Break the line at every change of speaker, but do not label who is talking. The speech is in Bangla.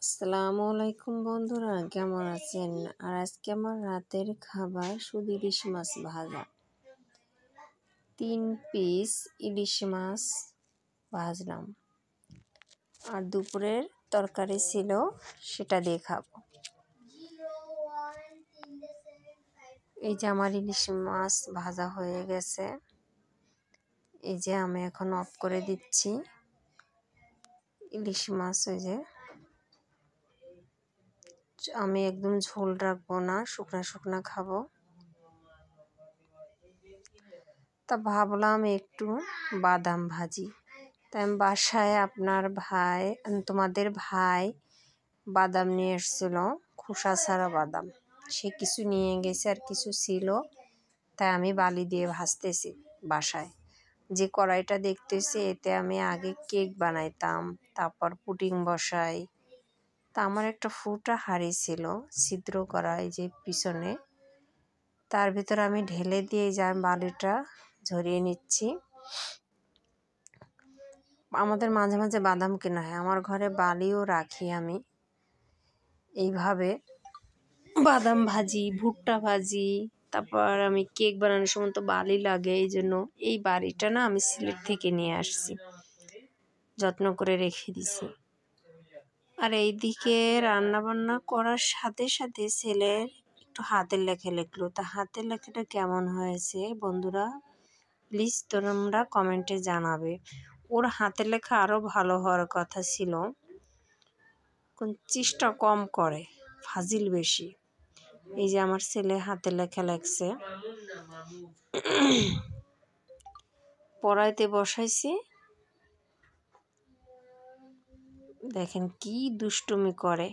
আসসালামু আলাইকুম বন্ধুরা, কেমন আছেন? আর আজকে আমার রাতের খাবার শুধু ইলিশ মাছ ভাজা। 3 পিস ইলিশ মাছ ভাজলাম, আর দুপুরের তরকারি ছিল, সেটা দিয়ে খাবো। এই যে আমার ইলিশ মাছ ভাজা হয়ে গেছে। এই যে আমি এখন অফ করে দিচ্ছি। ইলিশ মাছ ওই যে আমি একদম ঝোল রাখবো না, শুকনা শুকনা খাবো। তা ভাবলাম একটু বাদাম ভাজি। তাই আমি বাসায় তোমাদের ভাই বাদাম নিয়ে এসেছিল, খোসা ছাড়া বাদাম। সে কিছু নিয়ে গেছে আর কিছু ছিল, তাই আমি বালি দিয়ে ভাজতেছি বাসায়। যে কড়াইটা দেখতেছি, এতে আমি আগে কেক বানাইতাম, তারপর পুডিং বসাই। তা আমার একটা ফুটা হাঁড়ি ছিল ছিদ্র করা, এই যে পিছনে, তার ভিতরে আমি ঢেলে দিয়ে যে বালিটা ঝরিয়ে নিচ্ছি। আমাদের মাঝে মাঝে বাদাম কেনা হয়, আমার ঘরে বালিও রাখি আমি। এইভাবে বাদাম ভাজি, ভুট্টা ভাজি, তারপর আমি কেক বানানোর সময় তো বালি লাগে, এই জন্য এই বালিটা না আমি সিলেট থেকে নিয়ে আসছি, যত্ন করে রেখে দিছি। আর এইদিকে রান্নাবান্না করার সাথে সাথে ছেলের একটু হাতের লেখা লিখলো। তা হাতের লেখাটা কেমন হয়েছে বন্ধুরা, প্লিজ তোমরা কমেন্টে জানাবে। ওর হাতের লেখা আরও ভালো হওয়ার কথা ছিল, চেষ্টা কম করে, ফাজিল বেশি। এই যে আমার ছেলে হাতের লেখা লেখছে, পড়াইতে বসাইছি, দেখেন কি দুষ্টুমি করে।